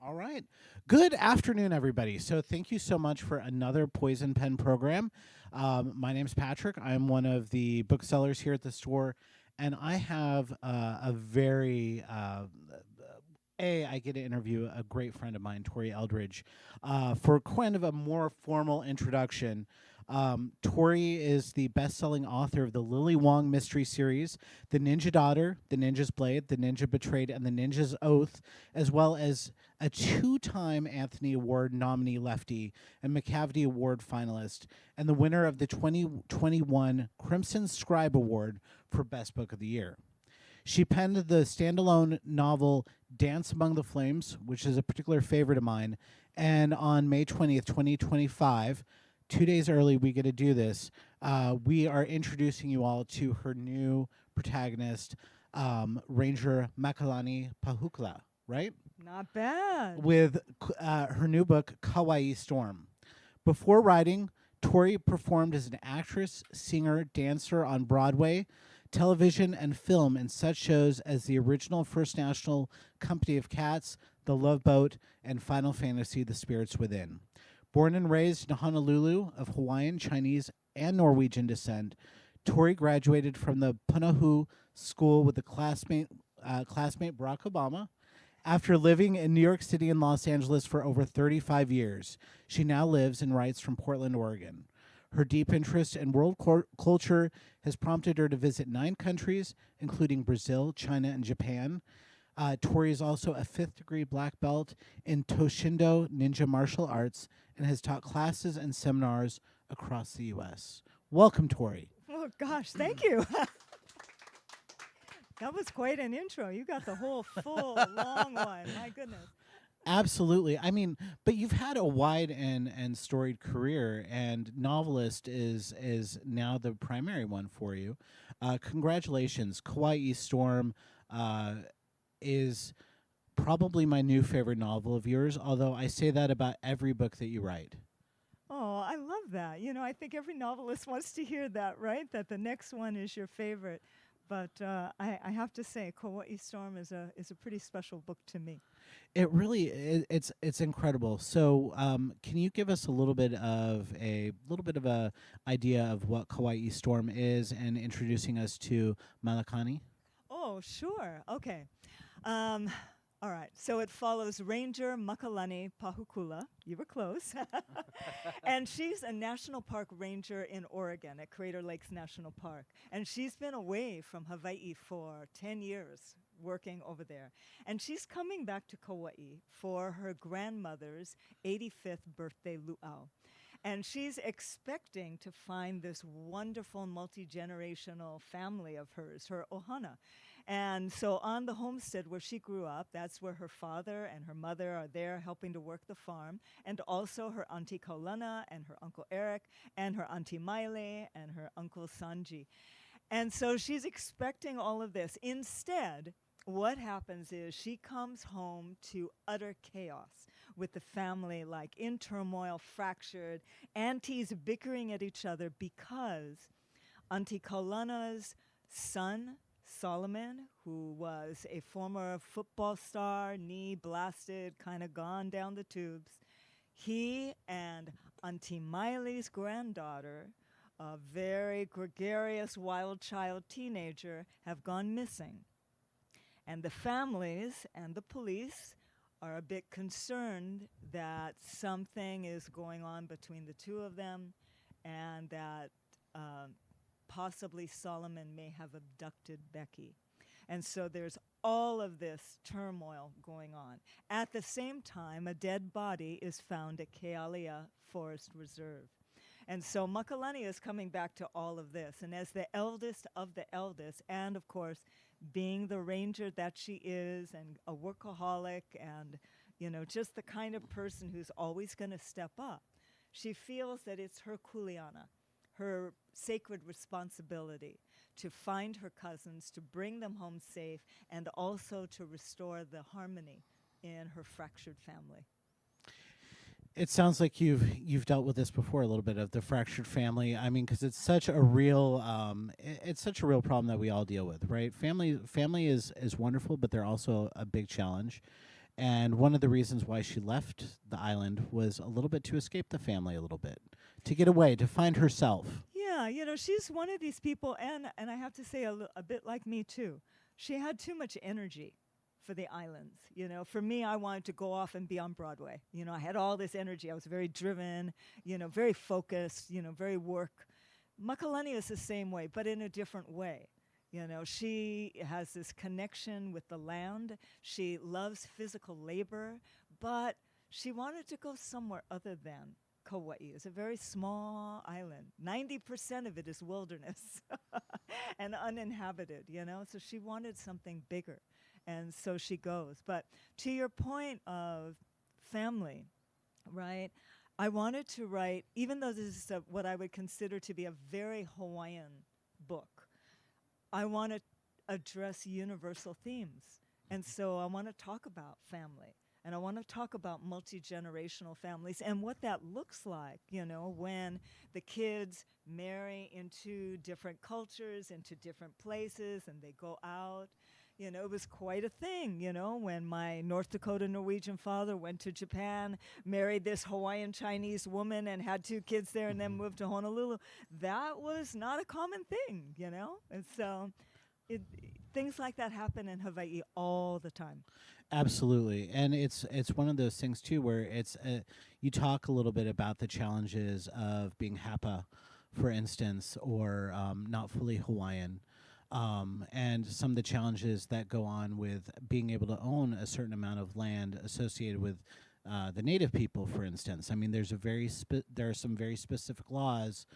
All right. Good afternoon, everybody. So, thank you so much for another Poison Pen program. My name's Patrick. I'm one of the booksellers here at the store, and I have a very I get to interview a great friend of mine, Tori Eldridge, for kind of a more formal introduction. Tori is the best-selling author of the Lily Wong mystery series, The Ninja Daughter, The Ninja's Blade, The Ninja Betrayed, and The Ninja's Oath, as well as a two-time Anthony Award nominee lefty and McCavity Award finalist, and the winner of the 2021 Crimson Scribe Award for Best Book of the Year. She penned the standalone novel Dance Among the Flames, which is a particular favorite of mine. And on May 20th, 2025, 2 days early, we get to do this. We are introducing you all to her new protagonist, Ranger Makalani Pahukla, right? Not bad. With her new book, Kaua'i Storm. Before writing, Tori performed as an actress, singer, dancer on Broadway, television, and film in such shows as the original First National Company of Cats, The Love Boat, and Final Fantasy, The Spirits Within. Born and raised in Honolulu, of Hawaiian, Chinese, and Norwegian descent, Tori graduated from the Punahou School with a classmate Barack Obama. After living in New York City and Los Angeles for over 35 years, she now lives and writes from Portland, Oregon. Her deep interest in world culture has prompted her to visit 9 countries, including Brazil, China, and Japan. Tori is also a 5th-degree black belt in Toshindo Ninja Martial Arts and has taught classes and seminars across the U.S. Welcome, Tori. Oh, gosh, thank you. That was quite an intro. You got the whole full, long one. My goodness. Absolutely. I mean, but you've had a wide and storied career, and novelist is now the primary one for you. Congratulations. Kaua'i Storm is probably my new favorite novel of yours, although I say that about every book that you write. Oh, I love that. You know, I think every novelist wants to hear that, right? That the next one is your favorite. But I have to say, Kaua'i Storm is a pretty special book to me. It really it's incredible. So, can you give us a little bit of a idea of what Kaua'i Storm is and introducing us to Malakani? Oh, sure. Okay. All right. So it follows Ranger Makalani Pahukula. You were close. And she's a national park ranger in Oregon at Crater Lakes National Park. And she's been away from Hawaii for 10 years working over there. And she's coming back to Kauai for her grandmother's 85th birthday luau. And she's expecting to find this wonderful multi-generational family of hers, her ohana. And so on the homestead where she grew up, that's where her father and her mother are there helping to work the farm, and also her auntie Kaulana and her uncle Eric and her auntie Maile and her uncle Sanji. And so she's expecting all of this. Instead, what happens is she comes home to utter chaos with the family, like in turmoil, fractured, aunties bickering at each other because Auntie Kaulana's son, Solomon, who was a former football star, knee blasted, kind of gone down the tubes, he and Auntie Miley's granddaughter, a very gregarious, wild child teenager, have gone missing. And the families and the police are a bit concerned that something is going on between the two of them and that possibly Solomon may have abducted Becky. And so there's all of this turmoil going on. At the same time, a dead body is found at Kealia Forest Reserve. And so Makalani is coming back to all of this. And as the eldest of the eldest, and of course, being the ranger that she is, and a workaholic, and, you know, just the kind of person who's always going to step up, she feels that it's her kuleana, her sacred responsibility to find her cousins, to bring them home safe, and also to restore the harmony in her fractured family. It sounds like you've dealt with this before a little bit of the fractured family. I mean, because it's such a real it's such a real problem that we all deal with, right? Family is wonderful, but they're also a big challenge. And one of the reasons why she left the island was a little bit to escape the family a little bit, to get away, to find herself. Yeah, she's one of these people, and I have to say a bit like me too. She had too much energy for the islands. For me, I wanted to go off and be on Broadway. I had all this energy. I was very driven, very focused, very work. Makalani is the same way, but in a different way. She has this connection with the land. She loves physical labor, but she wanted to go somewhere other than Kauai. It's a very small island. 90% of it is wilderness and uninhabited, So she wanted something bigger. And so she goes. But to your point of family, right? I wanted to write, even though this is what I would consider to be a very Hawaiian book, I want to address universal themes. And so I want to talk about family. And I want to talk about multi-generational families and what that looks like, when the kids marry into different cultures, into different places, and they go out. It was quite a thing, when my North Dakota Norwegian father went to Japan, married this Hawaiian Chinese woman and had 2 kids there and then moved to Honolulu. That was not a common thing, And so things like that happen in Hawaii all the time. Absolutely, and it's one of those things too where it's you talk a little bit about the challenges of being Hapa, for instance, or not fully Hawaiian, and some of the challenges that go on with being able to own a certain amount of land associated with the native people, for instance. I mean, there are some very specific laws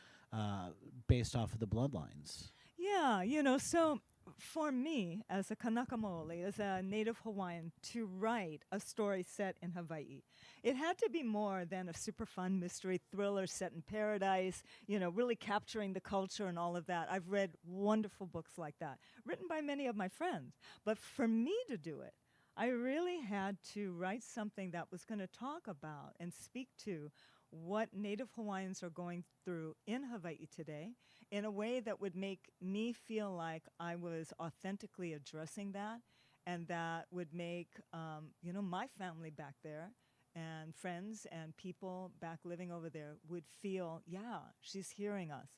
based off of the bloodlines. Yeah, so for me, as a Kanaka Maoli, as a native Hawaiian, to write a story set in Hawaii, it had to be more than a super fun mystery thriller set in paradise, really capturing the culture and all of that. I've read wonderful books like that, written by many of my friends. But for me to do it, I really had to write something that was going to talk about and speak to what Native Hawaiians are going through in Hawaii today in a way that would make me feel like I was authentically addressing that, and that would make, my family back there and friends and people back living over there would feel, yeah, she's hearing us.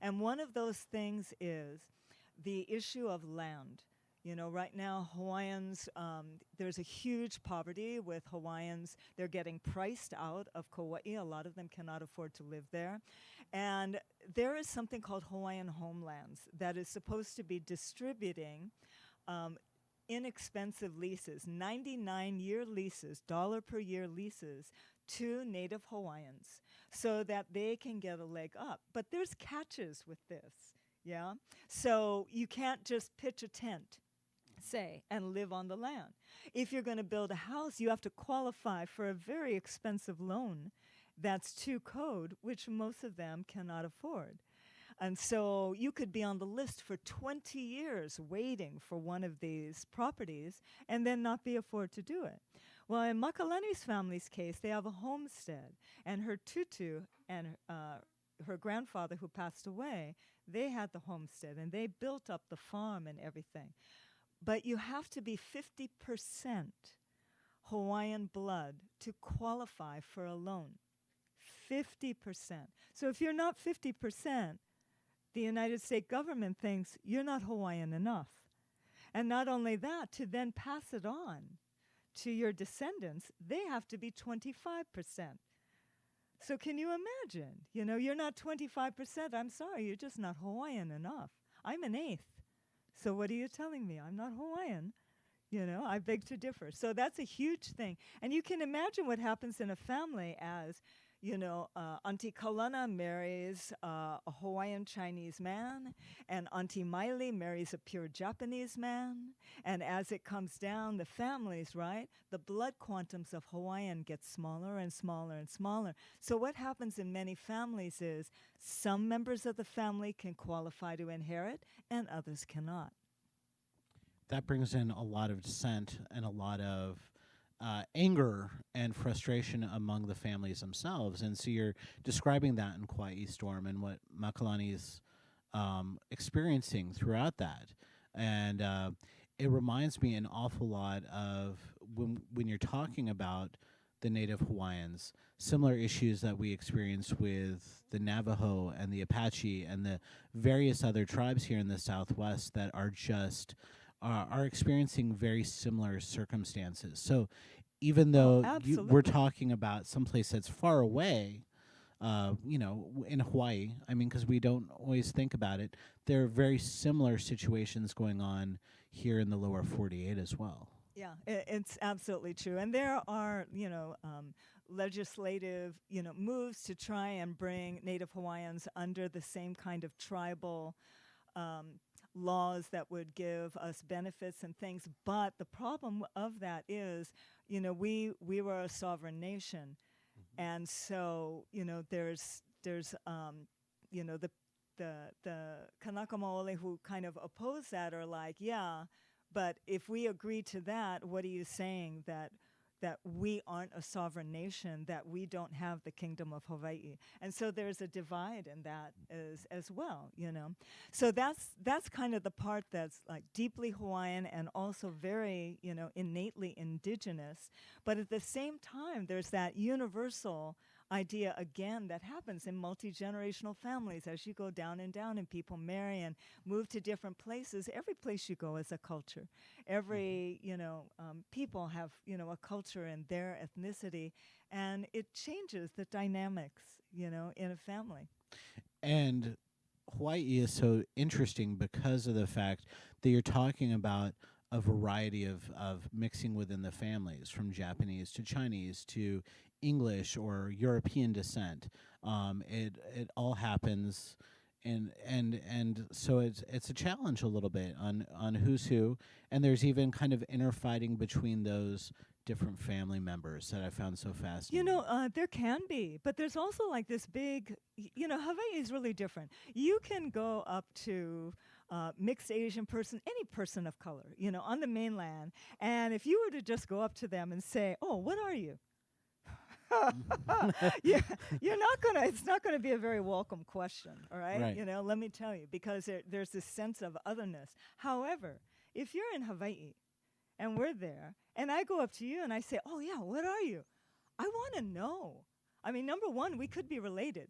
And one of those things is the issue of land. Right now, Hawaiians, there's a huge poverty with Hawaiians. They're getting priced out of Kauai. A lot of them cannot afford to live there. And there is something called Hawaiian Homelands that is supposed to be distributing inexpensive leases, 99-year leases, dollar per year leases, to Native Hawaiians so that they can get a leg up. But there's catches with this, yeah? So you can't just pitch a tent, say, and live on the land. If you're going to build a house, you have to qualify for a very expensive loan that's to code, which most of them cannot afford. And so you could be on the list for 20 years waiting for one of these properties and then not be afford to do it. Well, in Makalani's family's case, they have a homestead, and her tutu and her grandfather who passed away, they had the homestead, and they built up the farm and everything. But you have to be 50% Hawaiian blood to qualify for a loan. 50%. So if you're not 50%, the United States government thinks you're not Hawaiian enough. And not only that, to then pass it on to your descendants, they have to be 25%. So can you imagine? You're not 25%. I'm sorry, you're just not Hawaiian enough. I'm an eighth. So what are you telling me? I'm not Hawaiian. I beg to differ. So that's a huge thing. And you can imagine what happens in a family as, Auntie Kalana marries a Hawaiian Chinese man, and Auntie Miley marries a pure Japanese man. And as it comes down, the families, right, the blood quantums of Hawaiian get smaller and smaller and smaller. So what happens in many families is some members of the family can qualify to inherit, and others cannot. That brings in a lot of dissent and a lot of anger and frustration among the families themselves. And so you're describing that in Kaua'i Storm and what Makalani is experiencing throughout that. And it reminds me an awful lot of when you're talking about the native Hawaiians, similar issues that we experience with the Navajo and the Apache and the various other tribes here in the Southwest that are just are experiencing very similar circumstances. So even Oh, though we're absolutely. talking about someplace that's far away, in Hawaii, I mean, because we don't always think about it, there are very similar situations going on here in the lower 48 as well. Yeah, it's absolutely true. And there are, legislative, moves to try and bring Native Hawaiians under the same kind of tribal um, laws that would give us benefits and things. But the problem of that is, we were a sovereign nation, and so there's the Kanaka Maoli who kind of oppose that are like, yeah, but if we agree to that, what are you saying that we aren't a sovereign nation, that we don't have the kingdom of Hawaii? And so there's a divide in that as well. So that's kind of the part that's like deeply Hawaiian and also very, innately indigenous. But at the same time, there's that universal idea again that happens in multi-generational families as you go down and people marry and move to different places. Every place you go is a culture. Every people have a culture and their ethnicity, and it changes the dynamics in a family. And Hawaii is so interesting because of the fact that you're talking about a variety of mixing within the families, from Japanese to Chinese to English or European descent. It all happens, and so it's a challenge a little bit on who's who, and there's even kind of inner fighting between those different family members that I found so fascinating. There can be, but there's also like this big, Hawaii is really different. You can go up to mixed Asian person, any person of color, on the mainland, and if you were to just go up to them and say, "Oh, what are you?" yeah, you're not gonna. It's not gonna be a very welcome question, all right? Right. Let me tell you, because there's this sense of otherness. However, if you're in Hawaii and we're there, and I go up to you and I say, "Oh yeah, what are you?" I want to know. I mean, number one, we could be related,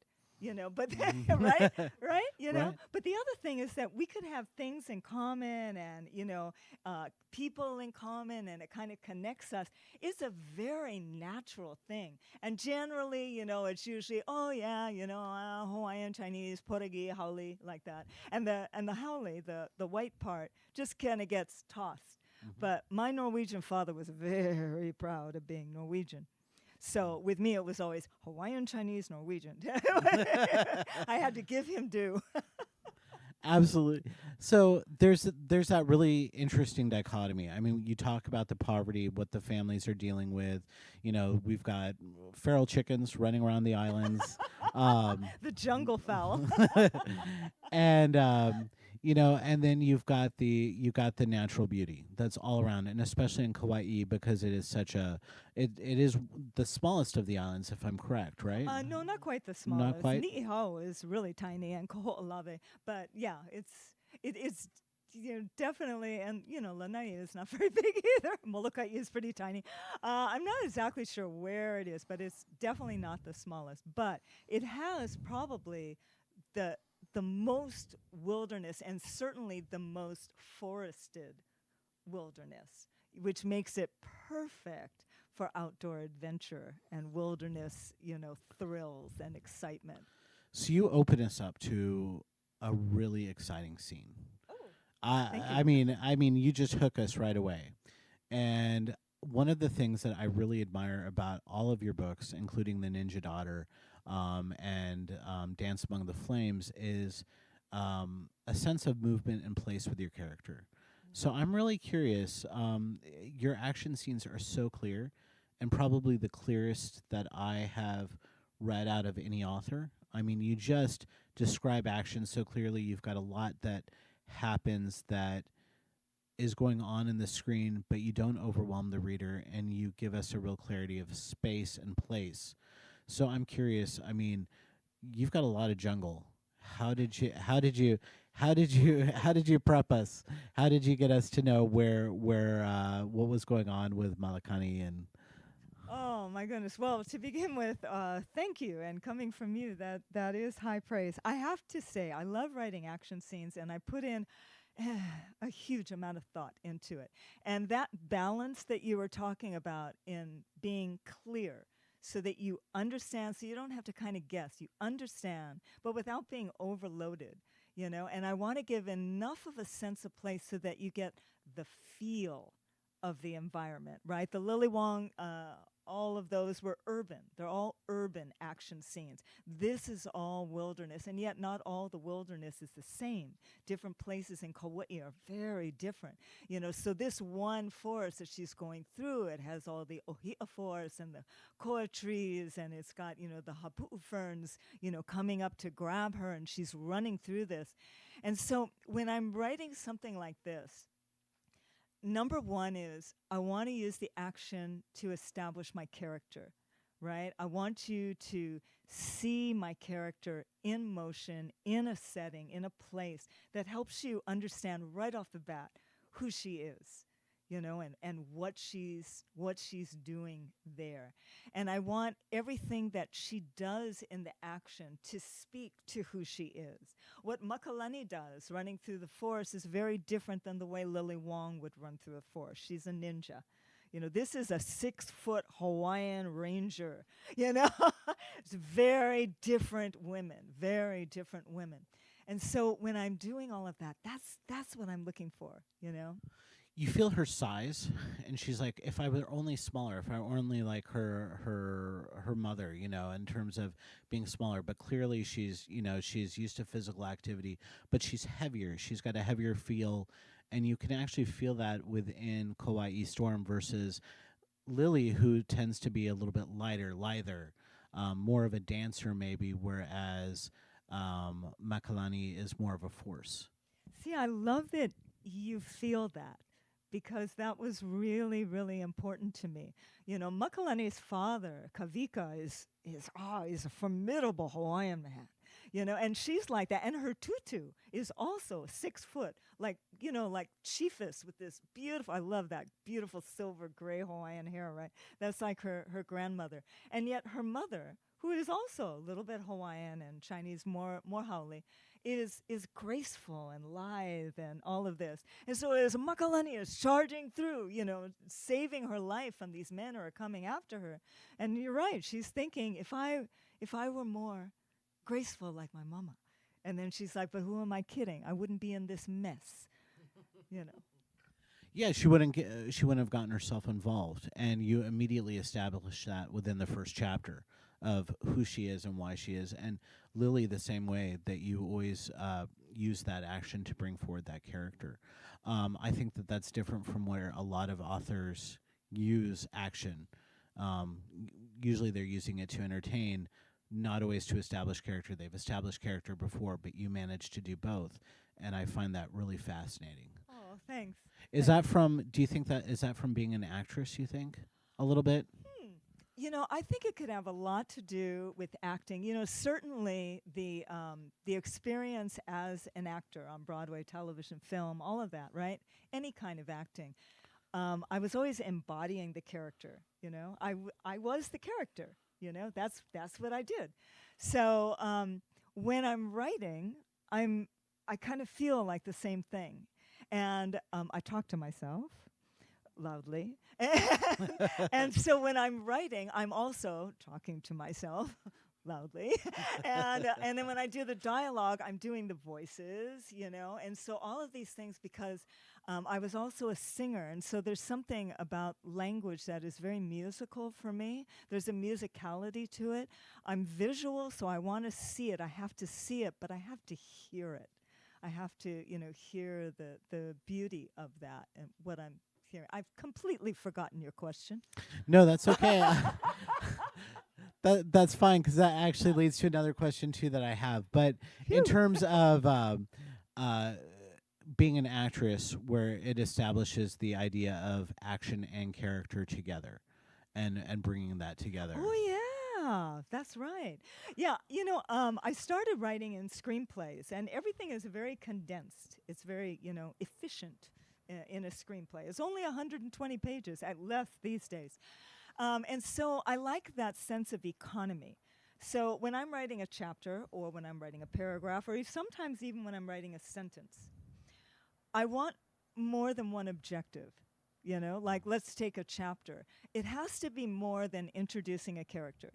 but right, right, Right. But the other thing is that we could have things in common and people in common, and it kind of connects us. It's a very natural thing, and generally, it's usually, oh yeah, Hawaiian, Chinese, Portuguese, haole, like that, and the haole, the white part, just kind of gets tossed. But my Norwegian father was very proud of being Norwegian. So with me, it was always Hawaiian, Chinese, Norwegian. I had to give him due. Absolutely. So there's that really interesting dichotomy. I mean, you talk about the poverty, what the families are dealing with. We've got feral chickens running around the islands, The jungle fowl. and and then you got the natural beauty that's all around, and especially in Kauai because it is such it is the smallest of the islands, if I'm correct, right? No, not quite the Not smallest. quite. Ni'ihau is really tiny, and Koho'olawe. But yeah, it's definitely, and Lanai is not very big either. Molokai is pretty tiny. I'm not exactly sure where it is, but it's definitely not the smallest. But it has probably the the most wilderness, and certainly the most forested wilderness, which makes it perfect for outdoor adventure and wilderness, thrills and excitement. So you open us up to a really exciting scene. Oh, I thank I you. mean I mean you just hook us right away. And one of the things that I really admire about all of your books, including The Ninja Daughter and Dance Among the Flames, is a sense of movement and place with your character. So I'm really curious. Your action scenes are so clear, and probably the clearest that I have read out of any author. I mean, you just describe action so clearly. You've got a lot that happens that is going on in the screen, but you don't overwhelm the reader, and you give us a real clarity of space and place. So I'm curious. I mean, you've got a lot of jungle. How did you how did you prep us? How did you get us to know where what was going on with Malakani and Oh my goodness. Well, to begin with, thank you. And coming from you, that is high praise. I have to say, I love writing action scenes, and I put in a huge amount of thought into it. And that balance that you were talking about in being clear, so that you understand, so you don't have to kind of guess. You understand, but without being overloaded. And I want to give enough of a sense of place so that you get the feel of the environment, right? The Lily Wong, all of those were urban. They're all urban action scenes. This is all wilderness, and yet not all the wilderness is the same. Different places in Kauai are very different. So this one forest that she's going through, it has all the ohia forest and the koa trees, and it's got, the hapu ferns, coming up to grab her, and she's running through this. And so when I'm writing something like this, number one is I want to use the action to establish my character, right? I want you to see my character in motion, in a setting, in a place that helps you understand right off the bat who she is, and what she's doing there. And I want everything that she does in the action to speak to who she is. What Makalani does running through the forest is very different than the way Lily Wong would run through a forest. She's a ninja. This is a 6-foot Hawaiian ranger. It's very different women, very different women. And so when I'm doing all of that, that's what I'm looking for. you feel her size, and she's like, if I were only smaller, if I were only like her mother, in terms of being smaller. But clearly, she's used to physical activity, but she's heavier. She's got a heavier feel, and you can actually feel that within Kaua'i Storm versus Lily, who tends to be a little bit lighter, lither, more of a dancer maybe, whereas Makalani is more of a force. See, I love that you feel that because that was really, really important to me. Makalani's father, Kavika, is a formidable Hawaiian man. And she's like that. And her tutu is also 6 foot, like chiefess with this beautiful, I love that beautiful silver gray Hawaiian hair, right? That's like her grandmother. And yet her mother, who is also a little bit Hawaiian and Chinese, more haole, is graceful and lithe and all of this. And so as Makalani is charging through, saving her life, and these men are coming after her. And you're right, she's thinking, if I were more graceful like my mama. And then she's like, but who am I kidding? I wouldn't be in this mess, Yeah, she wouldn't have gotten herself involved, and you immediately establish that within the first chapter of who she is and why she is. And Lily, the same way that you always use that action to bring forward that character. I think that that's different from where a lot of authors use action. Usually, they're using it to entertain, not always to establish character. They've established character before, but you manage to do both, and I find that really fascinating. Oh, thanks. Is that from? Do you think that is that from being an actress? You think a little bit? I think it could have a lot to do with acting. Certainly the experience as an actor on Broadway, television, film, all of that, right? Any kind of acting. I was always embodying the character. I was the character. That's what I did. So when I'm writing, I kind of feel like the same thing, and I talk to myself loudly. And so when I'm writing, I'm also talking to myself loudly. And then when I do the dialogue, I'm doing the voices, And so all of these things, because I was also a singer, and so there's something about language that is very musical for me. There's a musicality to it. I'm visual, so I want to see it. I have to see it, but I have to hear it. I have to, hear the beauty of that and what I'm hearing. I've completely forgotten your question. No, that's okay. That's fine, because that actually leads to another question too that I have. But in terms of being an actress, where it establishes the idea of action and character together, and bringing that together. Oh Yeah, that's right. Yeah, I started writing in screenplays, and everything is very condensed. It's very, efficient in a screenplay. It's only 120 pages at less these days. And so I like that sense of economy. So when I'm writing a chapter, or when I'm writing a paragraph, or sometimes even when I'm writing a sentence, I want more than one objective. Like let's take a chapter. It has to be more than introducing a character,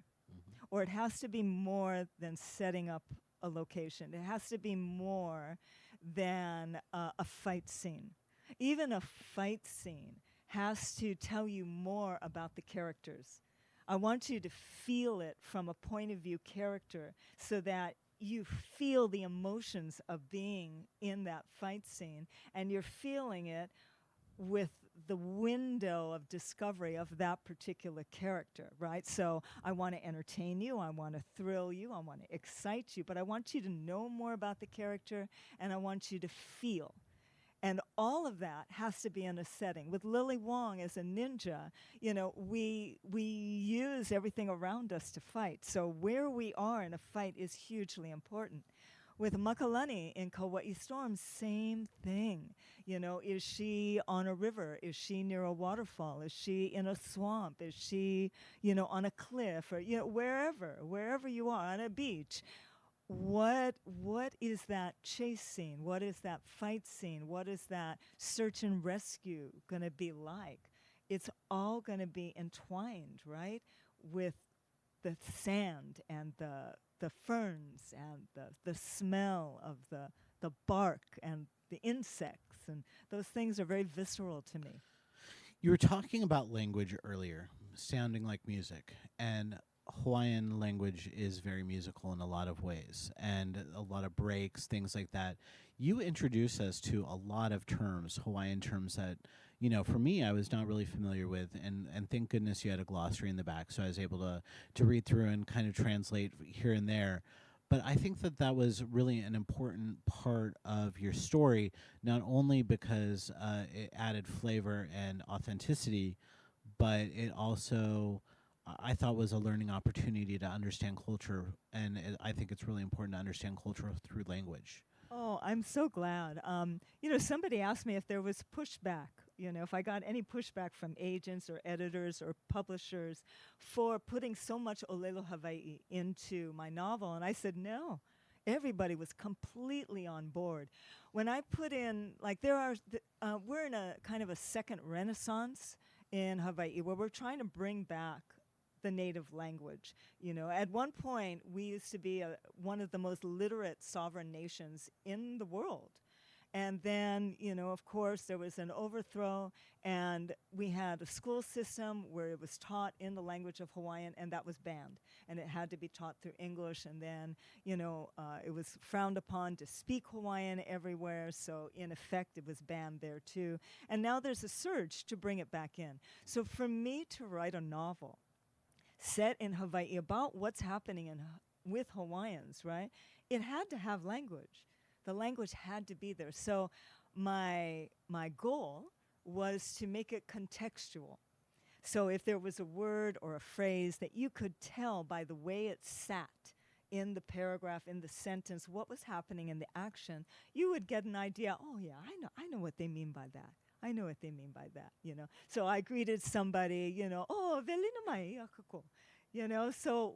or it has to be more than setting up a location. It has to be more than a fight scene. Even a fight scene has to tell you more about the characters. I want you to feel it from a point of view character so that you feel the emotions of being in that fight scene, and you're feeling it with the window of discovery of that particular character, right? So I want to entertain you, I want to thrill you, I want to excite you, but I want you to know more about the character, and I want you to feel. And all of that has to be in a setting. With Lily Wong as a ninja, we use everything around us to fight. So where we are in a fight is hugely important. With Makalani in Kaua'i Storm, same thing. Is she on a river? Is she near a waterfall? Is she in a swamp? Is she, on a cliff? Or, wherever you are, on a beach. What is that chase scene? What is that fight scene? What is that search and rescue going to be like? It's all going to be entwined, right, with the sand and the ferns and the smell of the bark and the insects, and those things are very visceral to me. You were talking about language earlier, sounding like music, and Hawaiian language is very musical in a lot of ways, and a lot of breaks, things like that. You introduce us to a lot of terms, Hawaiian terms that, for me, I was not really familiar with, and thank goodness you had a glossary in the back, so I was able to read through and kind of translate here and there. But I think that was really an important part of your story, not only because it added flavor and authenticity, but it also I thought was a learning opportunity to understand culture, and I think it's really important to understand culture through language. Oh, I'm so glad. Somebody asked me if there was pushback, if I got any pushback from agents or editors or publishers for putting so much Olelo Hawaii into my novel, and I said no. Everybody was completely on board. When I put in, we're in a kind of a second renaissance in Hawaii where we're trying to bring back the native language. At one point, we used to be one of the most literate sovereign nations in the world. And then, of course, there was an overthrow, and we had a school system where it was taught in the language of Hawaiian, and that was banned. And it had to be taught through English, and then, it was frowned upon to speak Hawaiian everywhere, so in effect, it was banned there too. And now there's a surge to bring it back in. So for me to write a novel set in Hawaii about what's happening with Hawaiians, right? It had to have language. The language had to be there. So my goal was to make it contextual. So if there was a word or a phrase that you could tell by the way it sat in the paragraph, in the sentence, what was happening in the action, you would get an idea, oh yeah, I know what they mean by that. I know what they mean by that, So I greeted somebody, oh, velina mai, akako. So,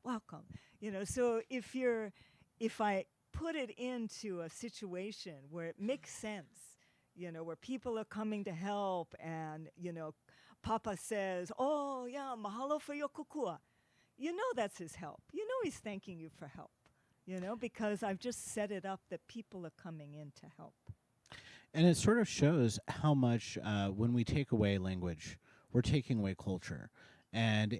welcome. So if I put it into a situation where it makes sense, where people are coming to help, and, Papa says, oh, yeah, mahalo for your kukua. That's his help. He's thanking you for help, because I've just set it up that people are coming in to help. And it sort of shows how much when we take away language, we're taking away culture. And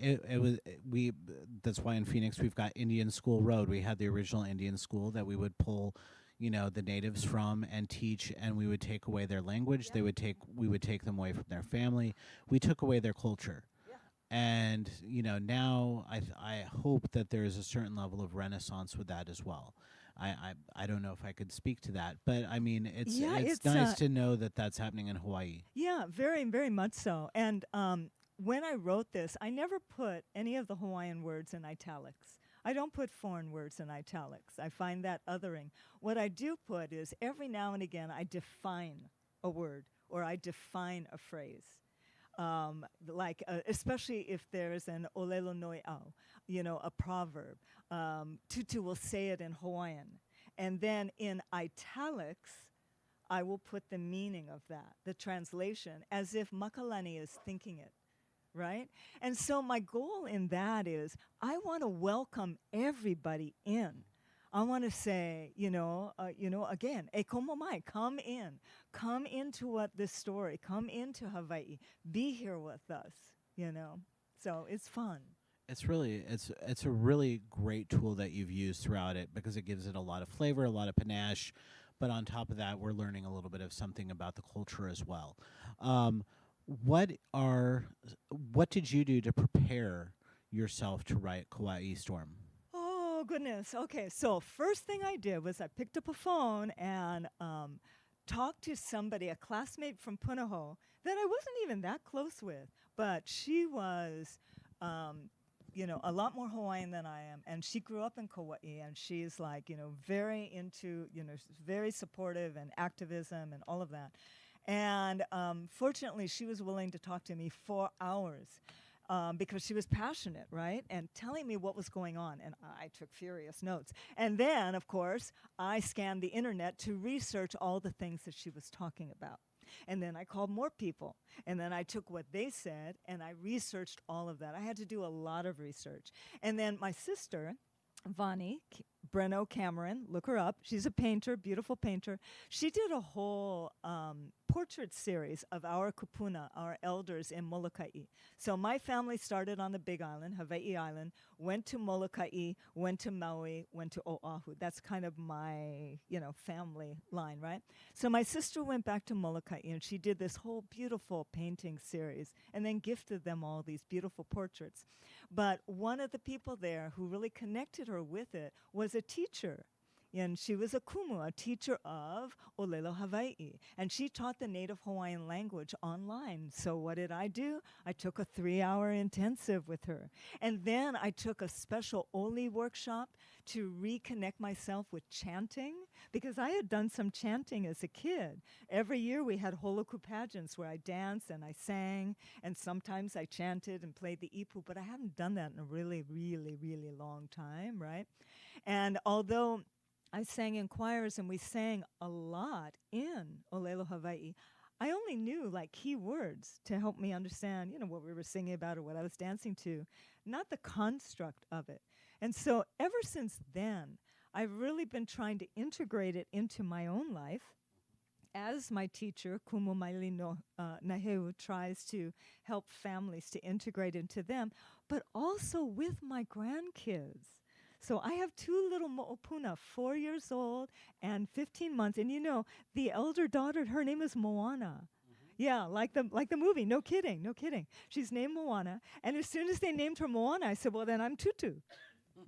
that's why in Phoenix we've got Indian School Road. We had the original Indian school that we would pull, the natives from and teach, and we would take away their language. Yeah. We would take them away from their family. We took away their culture. Yeah. And now I hope that there is a certain level of renaissance with that as well. I don't know if I could speak to that, but I mean, it's nice to know that that's happening in Hawaii. Yeah, very, very much so. And when I wrote this, I never put any of the Hawaiian words in italics. I don't put foreign words in italics. I find that othering. What I do put is every now and again I define a word or I define a phrase. Especially if there's an olelo noi au, a proverb. Tutu will say it in Hawaiian. And then in italics, I will put the meaning of that, the translation, as if Makalani is thinking it, right? And so my goal in that is I want to welcome everybody in. I want to say, again, e komo mai, come in. Come into this story. Come into Hawaii. Be here with us, So it's fun. It's a really great tool that you've used throughout it because it gives it a lot of flavor, a lot of panache, but on top of that, we're learning a little bit of something about the culture as well. What did you do to prepare yourself to write Kaua'i Storm? Oh, goodness. Okay, so first thing I did was I picked up a phone and talked to somebody, a classmate from Punahou, that I wasn't even that close with, but she was, a lot more Hawaiian than I am, and she grew up in Kauai, and she's like, very into, very supportive and activism and all of that. And fortunately, she was willing to talk to me for hours. Because she was passionate, right? And telling me what was going on. And I took furious notes. And then, of course, I scanned the internet to research all the things that she was talking about. And then I called more people. And then I took what they said and I researched all of that. I had to do a lot of research. And then my sister, Vani Breno Cameron, look her up. She's a painter, beautiful painter. She did a whole portrait series of our kupuna, our elders in Molokai. So my family started on the Big Island, Hawaii Island, went to Molokai, went to Maui, went to Oahu. That's kind of my, family line, right? So my sister went back to Molokai and she did this whole beautiful painting series and then gifted them all these beautiful portraits. But one of the people there who really connected her with it was a teacher. And she was a kumu, a teacher of Olelo Hawaii. And she taught the native Hawaiian language online. So what did I do? I took a 3-hour intensive with her. And then I took a special Oli workshop to reconnect myself with chanting, because I had done some chanting as a kid. Every year we had holoku pageants where I danced and I sang, and sometimes I chanted and played the ipu, but I haven't done that in a really, really, really long time, right? And although I sang in choirs and we sang a lot in Olelo Hawaii, I only knew like key words to help me understand, what we were singing about or what I was dancing to, not the construct of it. And so ever since then, I've really been trying to integrate it into my own life as my teacher, Kumu Maili no Naheu, tries to help families to integrate into them, but also with my grandkids. So I have 2 little mo'opuna, 4 years old and 15 months. And the elder daughter, her name is Moana. Yeah, like the movie. No kidding. She's named Moana. And as soon as they named her Moana, I said, well, then I'm Tutu.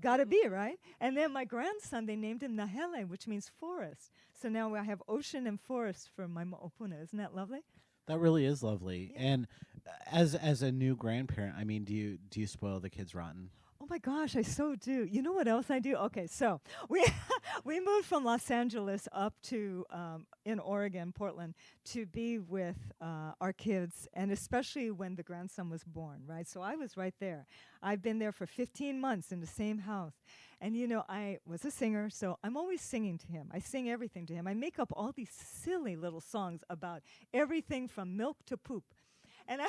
Gotta be, right? And then my grandson, they named him Nahele, which means forest. So now I have ocean and forest for my mo'opuna. Isn't that lovely? That really is lovely. Yeah. And as a new grandparent, I mean, do you spoil the kids rotten? Oh my gosh, I so do. You know what else I do? Okay, so we we moved from Los Angeles up to in Oregon, Portland, to be with our kids, and especially when the grandson was born, right? So I was right there. I've been there for 15 months in the same house. And I was a singer, so I'm always singing to him. I sing everything to him. I make up all these silly little songs about everything from milk to poop. And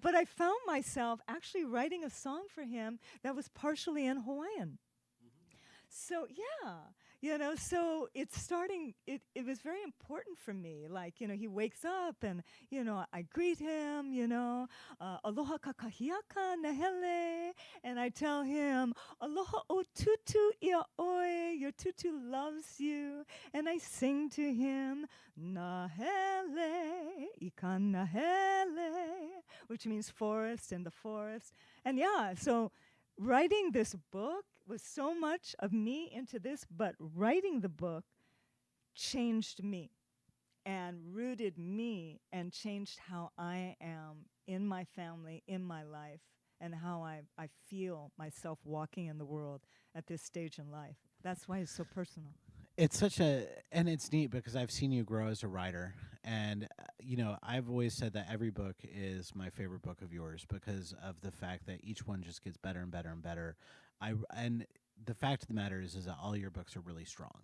but I found myself actually writing a song for him that was partially in Hawaiian. So so it's starting, it was very important for me. Like, he wakes up and, I greet him, aloha kakahiaka nahele, and I tell him, aloha o tutu ia oe, your tutu loves you, and I sing to him, nahele, ikan nahele, which means forest in the forest. And so writing this book was so much of me into this, but writing the book changed me. and rooted me and changed how I am in my family, in my life, and how I feel myself walking in the world at this stage in life. That's why it's so personal. It's and it's neat because I've seen you grow as a writer, and I've always said that every book is my favorite book of yours because of the fact that each one just gets better and better and better. And the fact of the matter is that all your books are really strong.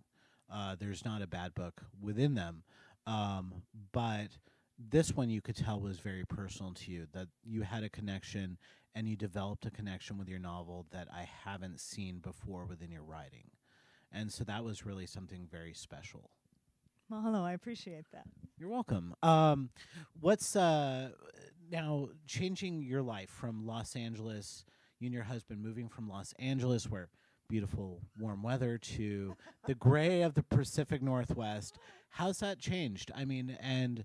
There's not a bad book within them, but this one you could tell was very personal to you. That you had a connection, and you developed a connection with your novel that I haven't seen before within your writing. And so that was really something very special. Mahalo, I appreciate that. You're welcome. What's now changing your life from Los Angeles, you and your husband moving from Los Angeles, where beautiful warm weather, to the gray of the Pacific Northwest. How's that changed? I mean,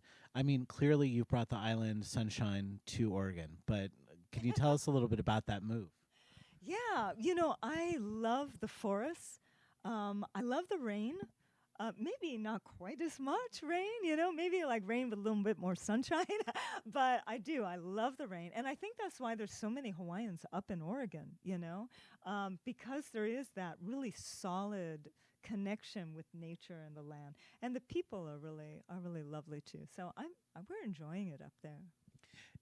clearly you've brought the island sunshine to Oregon, but can you tell us a little bit about that move? Yeah, I love the forests. I love the rain. Maybe not quite as much rain, maybe like rain with a little bit more sunshine. But I do. I love the rain. And I think that's why there's so many Hawaiians up in Oregon, because there is that really solid connection with nature and the land. And the people are really lovely too. So we're enjoying it up there.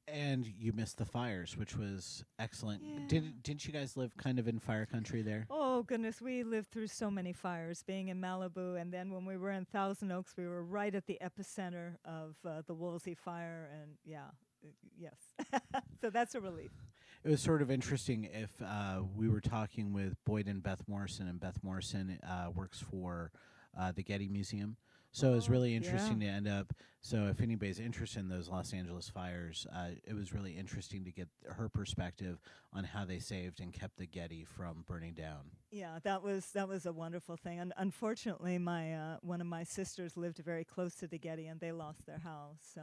And you missed the fires, which was excellent. Yeah. Didn't you guys live kind of in fire country there? Oh, goodness. We lived through so many fires, being in Malibu. And then when we were in Thousand Oaks, we were right at the epicenter of the Woolsey fire. And yes. So that's a relief. It was sort of interesting if we were talking with Boyd and Beth Morrison, and Beth Morrison works for the Getty Museum. So it was really interesting to end up. So if anybody's interested in those Los Angeles fires, it was really interesting to get her perspective on how they saved and kept the Getty from burning down. Yeah, that was a wonderful thing. And unfortunately, my one of my sisters lived very close to the Getty, and they lost their house. So.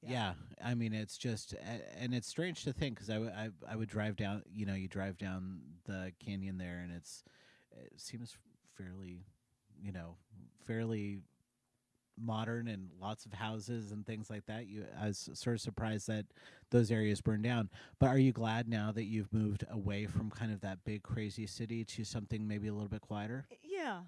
Yeah, I mean, it's just, and it's strange to think because I would drive down, you drive down the canyon there, and it seems fairly modern and lots of houses and things like that. I was sort of surprised that those areas burned down. But are you glad now that you've moved away from kind of that big crazy city to something maybe a little bit quieter? Yeah.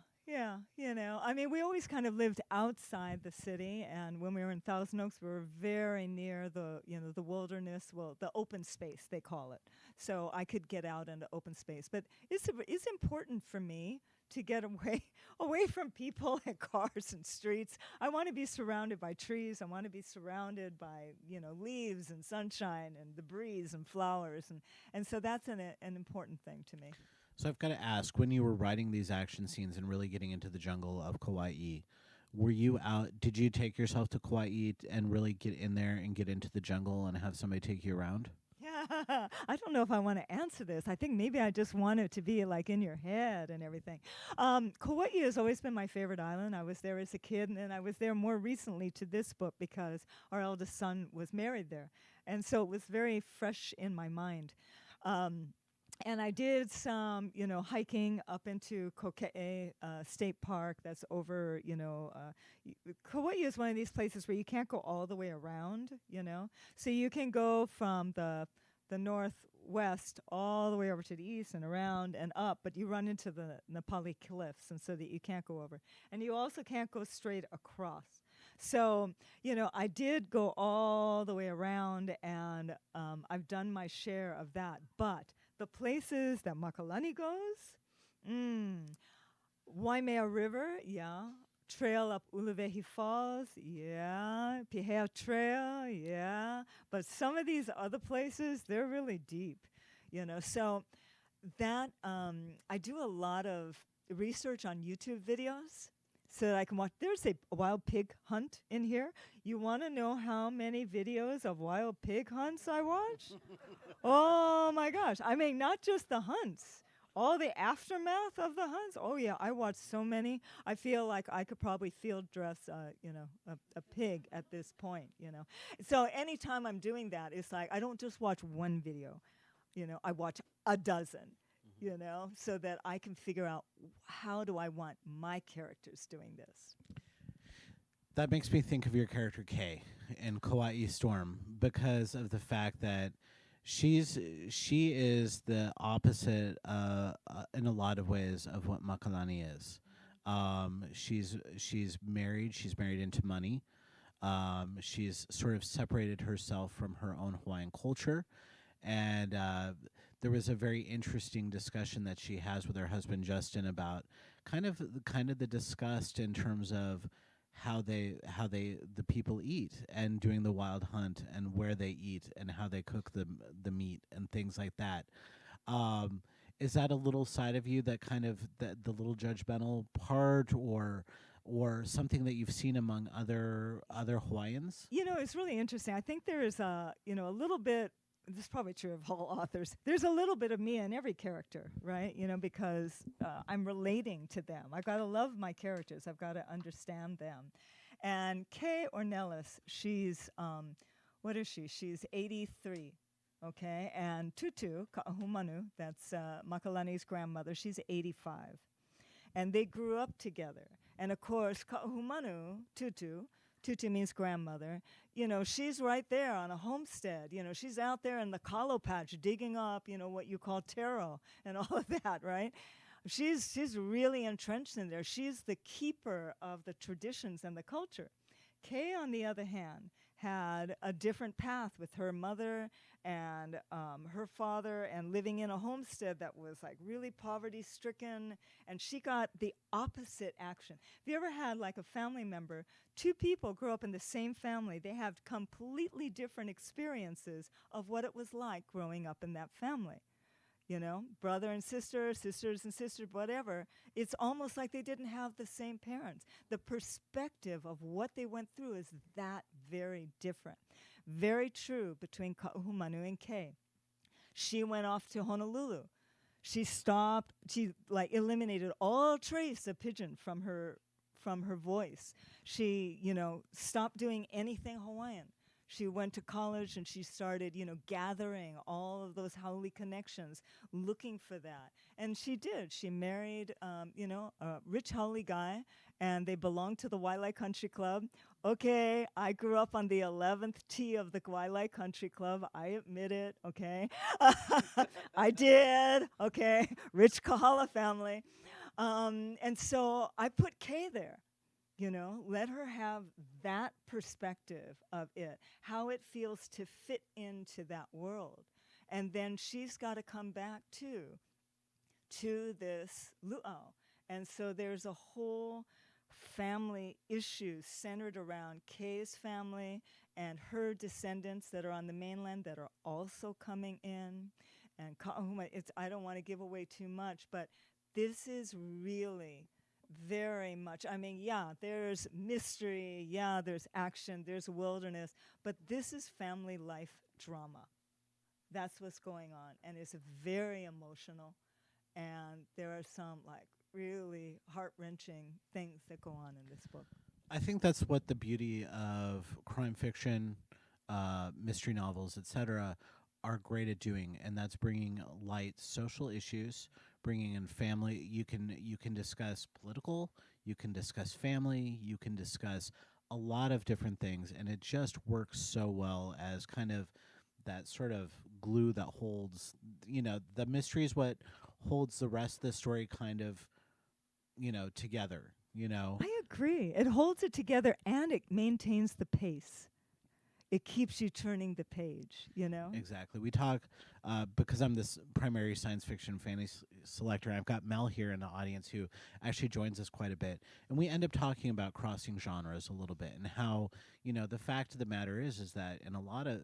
I mean, we always kind of lived outside the city, and when we were in Thousand Oaks, we were very near the wilderness, the open space, they call it. So I could get out into open space. But it's important for me to get away from people and cars and streets. I want to be surrounded by trees. I want to be surrounded by, leaves and sunshine and the breeze and flowers. And so that's an important thing to me. So I've got to ask, when you were writing these action scenes and really getting into the jungle of Kauai, were you out? Did you take yourself to Kauai and really get in there and get into the jungle and have somebody take you around? Yeah, I don't know if I want to answer this. I think maybe I just want it to be like in your head and everything. Kauai has always been my favorite island. I was there as a kid, and then I was there more recently to this book because our eldest son was married there. And so it was very fresh in my mind. And I did some, hiking up into Kokee State Park. That's over, Kauai is one of these places where you can't go all the way around, So you can go from the northwest all the way over to the east and around and up, but you run into the Nepali cliffs, and so that you can't go over. And you also can't go straight across. So, I did go all the way around, and I've done my share of that. But the places that Makalani goes, Waimea River, yeah. Trail up Uluvehi Falls, yeah. Pihea Trail, yeah. But some of these other places, they're really deep, So that, I do a lot of research on YouTube videos so that I can watch. There's a wild pig hunt in here. You want to know how many videos of wild pig hunts I watch? Oh my gosh. I mean, not just the hunts, all the aftermath of the hunts. Oh yeah, I watched so many. I feel like I could probably field dress, a pig at this point, So anytime I'm doing that, it's like I don't just watch one video, I watch a dozen. So that I can figure out how do I want my characters doing this. That makes me think of your character Kay in Kaua'i Storm because of the fact that she is the opposite in a lot of ways of what Makalani is. She's married. She's married into money. She's sort of separated herself from her own Hawaiian culture, and there was a very interesting discussion that she has with her husband Justin about kind of the disgust in terms of how they the people eat and doing the wild hunt and where they eat and how they cook the meat and things like that. Um, is that a little side of you that kind of the little judgmental part or something that you've seen among other Hawaiians? It's really interesting. I think there is a little bit. This is probably true of all authors. There's a little bit of me in every character, right? Because I'm relating to them. I've got to love my characters. I've got to understand them. And Kay Ornelas, she's, what is she? She's 83, okay? And Tutu, Ka'ahumanu, that's Makalani's grandmother, she's 85. And they grew up together. And of course, Ka'ahumanu, Tutu means grandmother. She's right there on a homestead. She's out there in the kalo patch digging up, what you call taro and all of that, right? She's really entrenched in there. She's the keeper of the traditions and the culture. Kay, on the other hand, had a different path with her mother and her father and living in a homestead that was like really poverty stricken, and she got the opposite action. Have you ever had like a family member, two people grow up in the same family, they have completely different experiences of what it was like growing up in that family? Brother and sister, sisters and sisters, whatever. It's almost like they didn't have the same parents. The perspective of what they went through is that very different. Very true between Ka'ahumanu and Kay. She went off to Honolulu. She eliminated all trace of pidgin from her voice. She, stopped doing anything Hawaiian. She went to college and she started, gathering all of those haole connections, looking for that. And she did. She married, a rich haole guy, and they belonged to the Wailai Country Club. Okay, I grew up on the 11th tee of the Wailai Country Club. I admit it, okay? I did, okay? Rich Kahala family. And so I put Kay there. Let her have that perspective of it, how it feels to fit into that world. And then she's got to come back to this luau. And so there's a whole family issue centered around Kay's family and her descendants that are on the mainland that are also coming in. And Ka'ahuma, I don't want to give away too much, but this is really very much, there's mystery, there's action, there's wilderness, but this is family life drama. That's what's going on, and it's very emotional, and there are some really heart-wrenching things that go on in this book. I think that's what the beauty of crime fiction, mystery novels, etc., are great at doing, and that's bringing light social issues, bringing in family. You can discuss political, you can discuss family, you can discuss a lot of different things, and it just works so well as kind of that sort of glue that holds. The mystery is what holds the rest of the story kind of together. I agree. It holds it together and it maintains the pace. It keeps you turning the page, Exactly. We talk because I'm this primary science fiction fantasy selector. I've got Mel here in the audience who actually joins us quite a bit, and we end up talking about crossing genres a little bit and how the fact of the matter is that in a lot of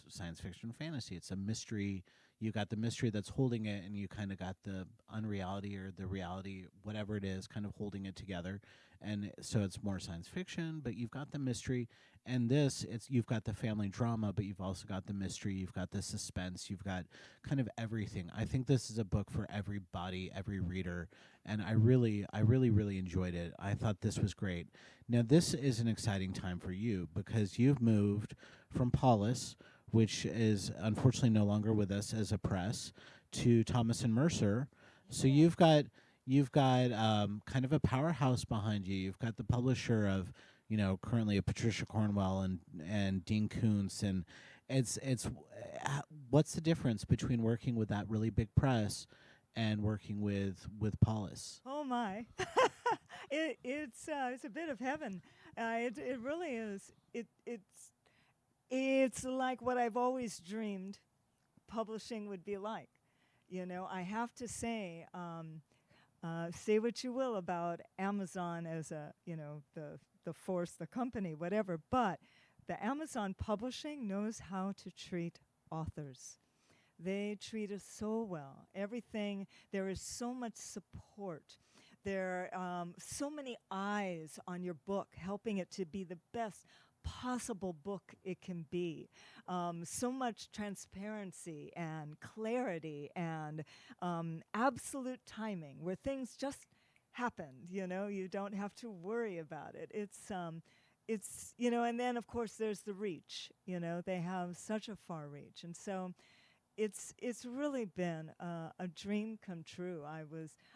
science fiction fantasy, it's a mystery. You got the mystery that's holding it, and you kind of got the unreality or the reality, whatever it is, kind of holding it together. And so it's more science fiction, but you've got the mystery. And you've got the family drama, but you've also got the mystery, you've got the suspense, you've got kind of everything. I think this is a book for everybody, every reader, and I really enjoyed it. I thought this was great. Now, this is an exciting time for you because you've moved from Paulus, which is unfortunately no longer with us as a press, to Thomas and Mercer. So you've got kind of a powerhouse behind you. You've got the publisher of currently a Patricia Cornwell and Dean Koontz, and it's what's the difference between working with that really big press and working with Paulus? Oh my, it's a bit of heaven. It really is. It's like what I've always dreamed publishing would be like. I have to say what you will about Amazon as the force, the company, whatever, but the Amazon publishing knows how to treat authors. They treat us so well. Everything, there is so much support. There are so many eyes on your book, helping it to be the best possible book it can be. So much transparency and clarity and absolute timing where things just happen. You don't have to worry about it. It's and then of course there's the reach. They have such a far reach, and so it's really been a dream come true.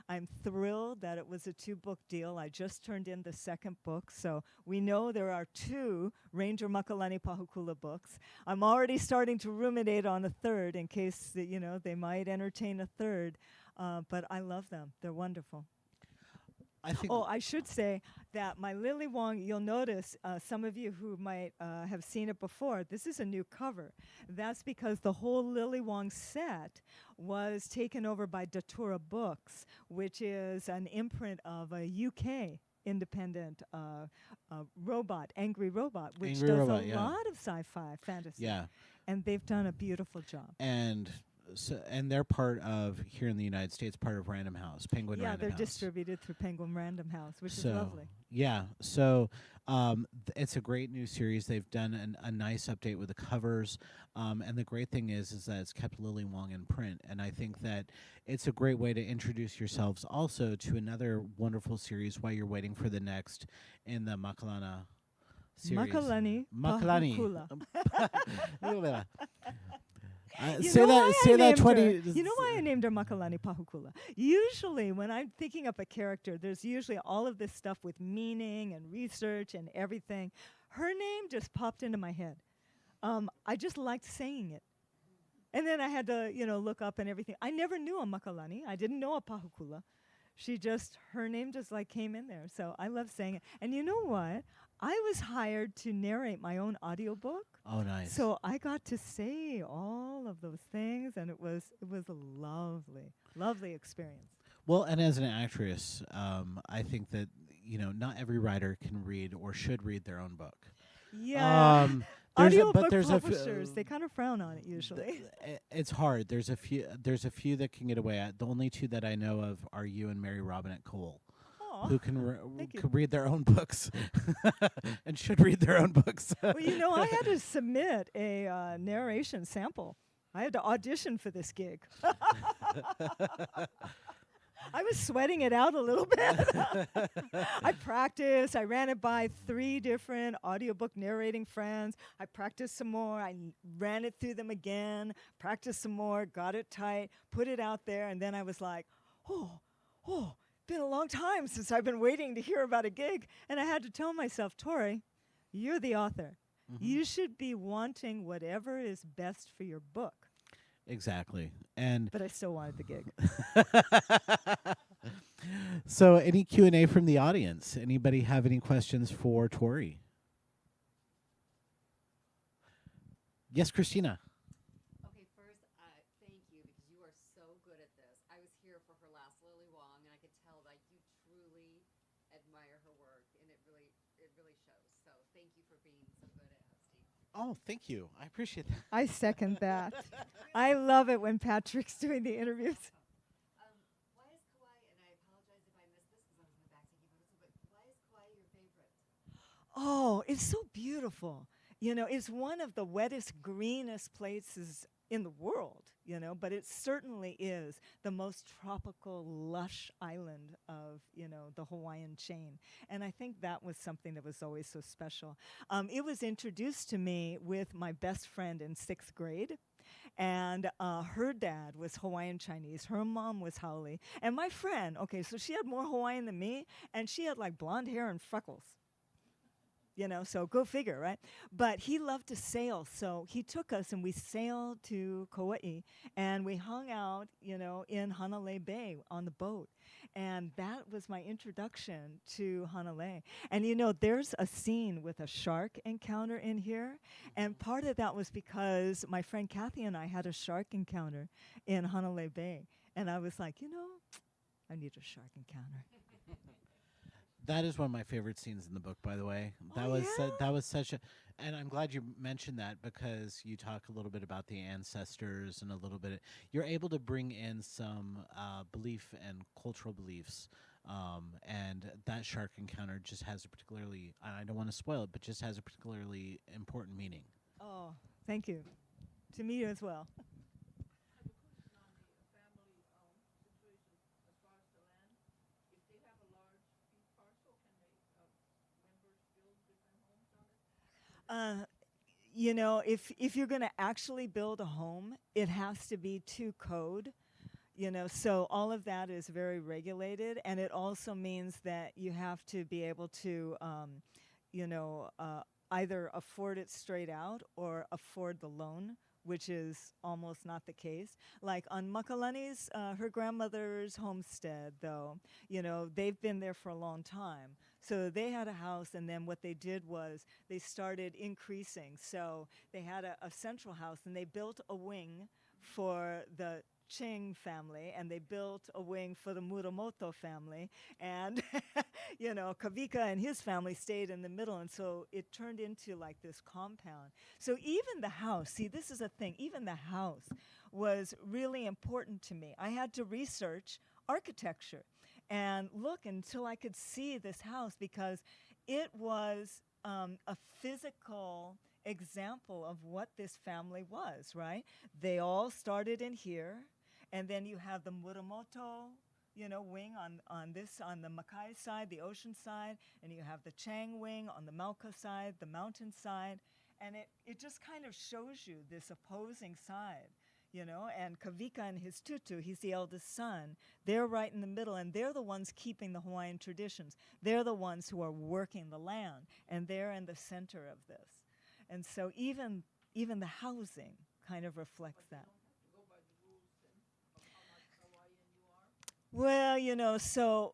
I'm thrilled that it was a 2-book deal. I just turned in the second book, so we know there are 2 Ranger Makalani Pahukula books. I'm already starting to ruminate on a third in case that, they might entertain a third, but I love them. They're wonderful. I should say that my Lily Wong, you'll notice, some of you who might have seen it before, this is a new cover. That's because the whole Lily Wong set was taken over by Datura Books, which is an imprint of a UK independent robot, Angry Robot, which Angry does Robot, a yeah. lot of sci-fi fantasy. Yeah. And they've done a beautiful job. And they're part of, here in the United States, part of Random House, Penguin Random House. Yeah, they're distributed through Penguin Random House, which is lovely. Yeah, so it's a great new series. They've done a nice update with the covers, and the great thing is that it's kept Lily Wong in print, and I think that it's a great way to introduce yourselves also to another wonderful series while you're waiting for the next in the Makalana series. Makalani Pahukula. Say that 20. You know why I named her Makalani Pahukula? Usually, when I'm thinking up a character, there's usually all of this stuff with meaning and research and everything. Her name just popped into my head. I just liked saying it. And then I had to, look up and everything. I never knew a Makalani. I didn't know a Pahukula. Her name just came in there. So I love saying it. And you know what? I was hired to narrate my own audiobook. Oh, nice. So I got to say all of those things, and it was a lovely experience. Well, and as an actress, I think that, not every writer can read or should read their own book. Yeah. Audiobook publishers, they kind of frown on it usually. It's hard. There's a few that can get away. The only 2 that I know of are you and Mary Robinette Cole, who can read their own books and should read their own books. Well, I had to submit a narration sample. I had to audition for this gig. I was sweating it out a little bit. I practiced. I ran it by 3 different audiobook narrating friends. I practiced some more. I ran it through them again, practiced some more, got it tight, put it out there, and then I was like, been a long time since I've been waiting to hear about a gig. And I had to tell myself, Tori, you're the author. Mm-hmm. You should be wanting whatever is best for your book. Exactly. But I still wanted the gig. So any Q&A from the audience? Anybody have any questions for Tori? Yes, Christina. Okay, first, thank you, because you are so good at this. I was here for her last Lily Wong, and I could tell that you truly admire her work, and it really shows. So thank you for being so good at hosting. Oh, thank you. I appreciate that. I second that. I love it when Patrick's doing the interviews. Why is Kauai, and I apologize if I missed this because I was in the back taking photos, but why is Kauai your favorite? Oh, it's so beautiful. It's one of the wettest, greenest places in the world, but it certainly is the most tropical, lush island of, the Hawaiian chain. And I think that was something that was always so special. It was introduced to me with my best friend in 6th grade. And her dad was Hawaiian Chinese. Her mom was Haole. And my friend, so she had more Hawaiian than me, and she had blonde hair and freckles. So go figure, right? But he loved to sail, so he took us and we sailed to Kauai and we hung out, in Hanalei Bay on the boat. And that was my introduction to Hanalei. And there's a scene with a shark encounter in here. And part of that was because my friend Kathy and I had a shark encounter in Hanalei Bay. And I was like, I need a shark encounter. That is one of my favorite scenes in the book, by the way. That Oh, was yeah? that was such a, and I'm glad you mentioned that because you talk a little bit about the ancestors and a little bit. You're able to bring in some belief and cultural beliefs, and that shark encounter just has a particularly. I don't want to spoil it, but just has a particularly important meaning. Oh, thank you. To me as well. Uh, if you're going to actually build a home, it has to be to code. So all of that is very regulated, and it also means that you have to be able to, either afford it straight out or afford the loan, which is almost not the case. Like on Makalani's, her grandmother's homestead, though, they've been there for a long time. So they had a house, and then what they did was they started increasing. So they had a central house, and they built a wing for the Ching family, and they built a wing for the Muramoto family, and Kavika and his family stayed in the middle, and so it turned into like this compound. So even the house, see, this is a thing, even the house was really important to me. I had to research architecture and look until I could see this house because it was a physical example of what this family was, right? They all started in here, and then you have the Muramoto, wing on the Makai side, the ocean side, and you have the Chang wing on the Mauka side, the mountain side, and it just kind of shows you this opposing side, and Kavika and his tutu, he's the eldest son, they're right in the middle, and they're the ones keeping the Hawaiian traditions. They're the ones who are working the land, and they're in the center of this. And so even the housing kind of reflects that. Well, so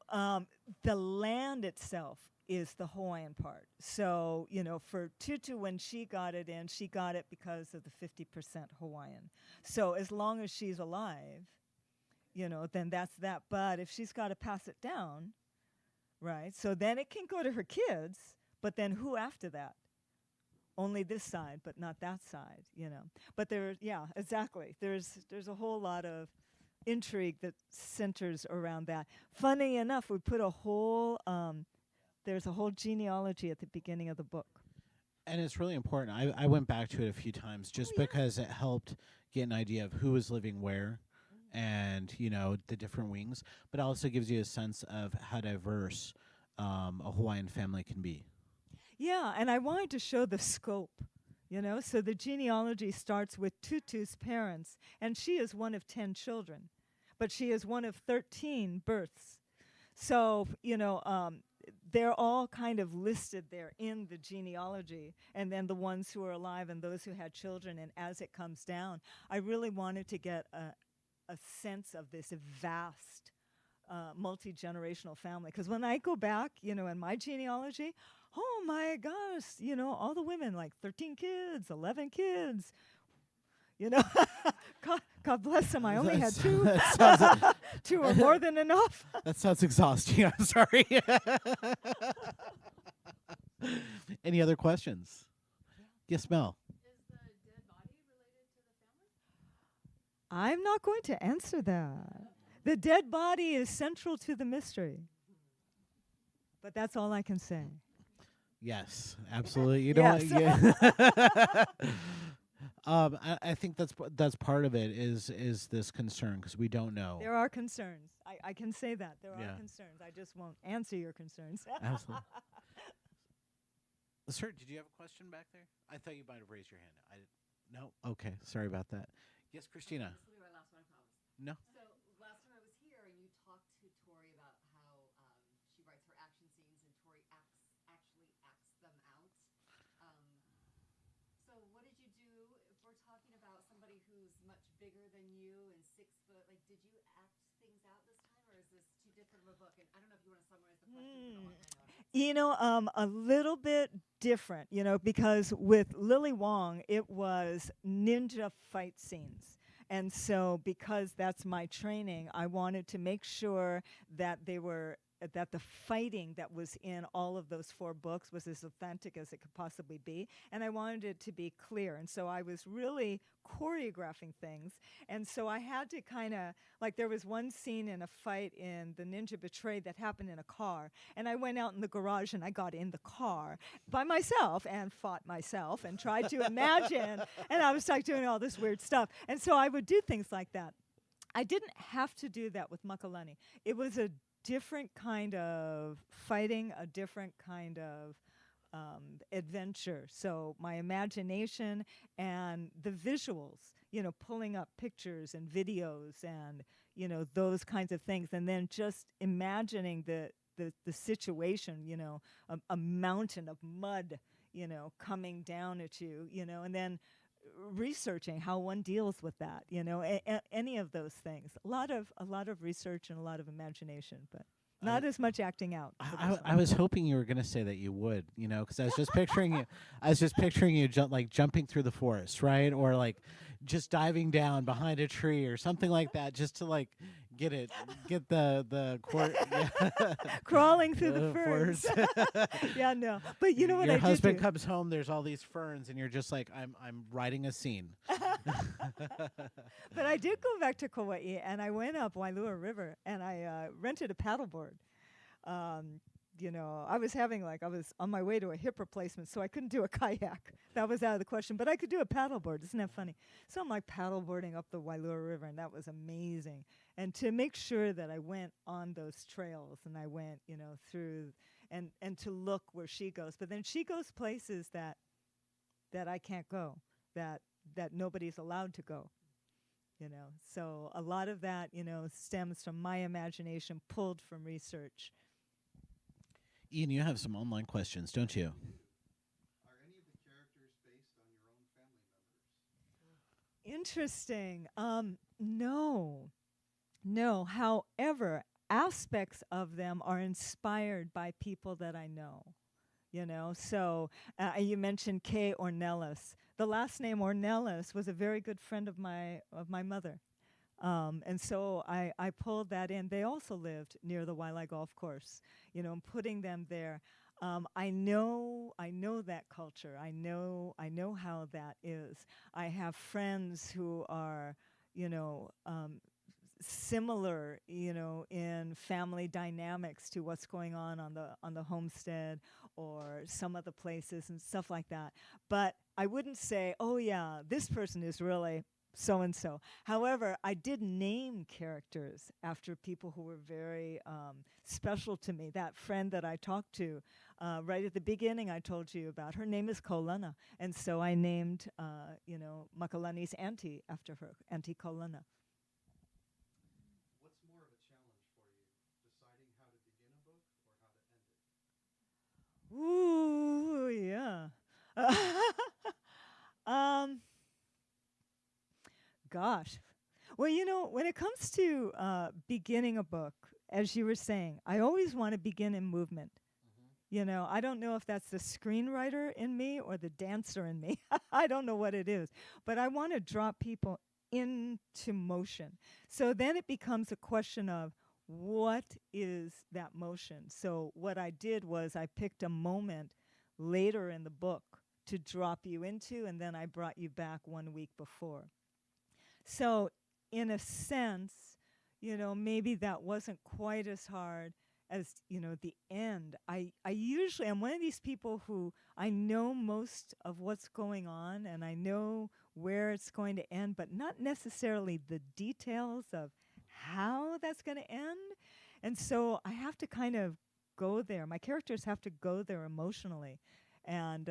the land itself is the Hawaiian part. So, for Tutu, when she got it because of the 50% Hawaiian. So as long as she's alive, then that's that. But if she's got to pass it down, right, so then it can go to her kids, but then who after that? Only this side, but not that side, But exactly. There's a whole lot of intrigue that centers around that. Funny enough, we put there's a whole genealogy at the beginning of the book. And it's really important. I went back to it a few times just because it helped get an idea of who was living where and, the different wings, but it also gives you a sense of how diverse a Hawaiian family can be. Yeah, and I wanted to show the scope, So the genealogy starts with Tutu's parents, and she is one of 10 children, but she is one of 13 births. So, they're all kind of listed there in the genealogy, and then the ones who are alive and those who had children, and as it comes down, I really wanted to get a sense of this vast multi-generational family. Because when I go back, in my genealogy, oh my gosh, all the women, like 13 kids, 11 kids, God bless them. I only had two. Two are more than enough. That sounds exhausting. I'm sorry. Any other questions? Yes, Mel. Is the dead body related to the family? I'm not going to answer that. The dead body is central to the mystery. But that's all I can say. Yes, absolutely. You Yes. know, yeah. I think that's part of it is this concern because we don't know. There are concerns. I can say that. There Yeah. are concerns. I just won't answer your concerns. Absolutely. Sir, did you have a question back there? I thought you might have raised your hand. No. Okay, sorry about that. Yes, Christina. This will be my last one, I promise. No. So last time I was here, and you talked to Tori about how she writes her action scenes, and Tori actually acts them out. bigger than you and 6 foot. Like, did you act things out this time, or is this too different of a book? And I don't know if you want to summarize the question. Put a long time on it. A little bit different, because with Lily Wong, it was ninja fight scenes. And so because that's my training, I wanted to make sure that that the fighting that was in all of those 4 books was as authentic as it could possibly be. And I wanted it to be clear. And so I was really choreographing things. And so I had to kind of, like, there was one scene in a fight in The Ninja Betrayed that happened in a car. And I went out in the garage and I got in the car by myself and fought myself and tried to imagine. And I was like doing all this weird stuff. And so I would do things like that. I didn't have to do that with Makalani. It was a different kind of fighting, a different kind of adventure. So my imagination and the visuals, pulling up pictures and videos and, those kinds of things. And then just imagining the situation, a mountain of mud, coming down at you, and then researching how one deals with that, any of those things. A lot of research and a lot of imagination, but not as much acting out. I was hoping you were going to say that you would, because I was just picturing you. I was just picturing you jumping through the forest, right, or like just diving down behind a tree or something like that, just to get the court. Crawling through the ferns. Yeah, no. But you know what I did? Your husband comes home. There's all these ferns, and you're just like, I'm writing a scene. But I did go back to Kauai, and I went up Wailua River, and I rented a paddleboard. I was on my way to a hip replacement, so I couldn't do a kayak. That was out of the question. But I could do a paddleboard. Isn't that funny? So I'm paddleboarding up the Wailua River, and that was amazing. And to make sure that I went on those trails, and I went, through, and to look where she goes. But then she goes places that I can't go, that nobody's allowed to go. So a lot of that, stems from my imagination, pulled from research. Ian, you have some online questions, don't you? Are any of the characters based on your own family members? Interesting. No. However, aspects of them are inspired by people that I know. So you mentioned Kay Ornelas. The last name Ornelas was a very good friend of my mother. And so I pulled that in. They also lived near the Waialae Golf Course, and putting them there. I know that culture. I know how that is. I have friends who are, similar, in family dynamics to what's going on the homestead or some of the places and stuff like that. But I wouldn't say, oh yeah, this person is really so-and-so. However, I did name characters after people who were very special to me. That friend that I talked to right at the beginning, I told you about, her name is Kolana. And so I named, Makalani's auntie after her, Auntie Kolana. What's more of a challenge for you, deciding how to begin a book or how to end it? Ooh, yeah. Gosh. Well, when it comes to beginning a book, as you were saying, I always want to begin in movement. I don't know if that's the screenwriter in me or the dancer in me. I don't know what it is. But I want to draw people into motion. So then it becomes a question of, what is that motion? So what I did was I picked a moment later in the book to drop you into, and then I brought you back 1 week before. So in a sense, maybe that wasn't quite as hard as, the end. I usually am one of these people who I know most of what's going on, and I know where it's going to end, but not necessarily the details of how that's going to end. And so I have to kind of go there. My characters have to go there emotionally and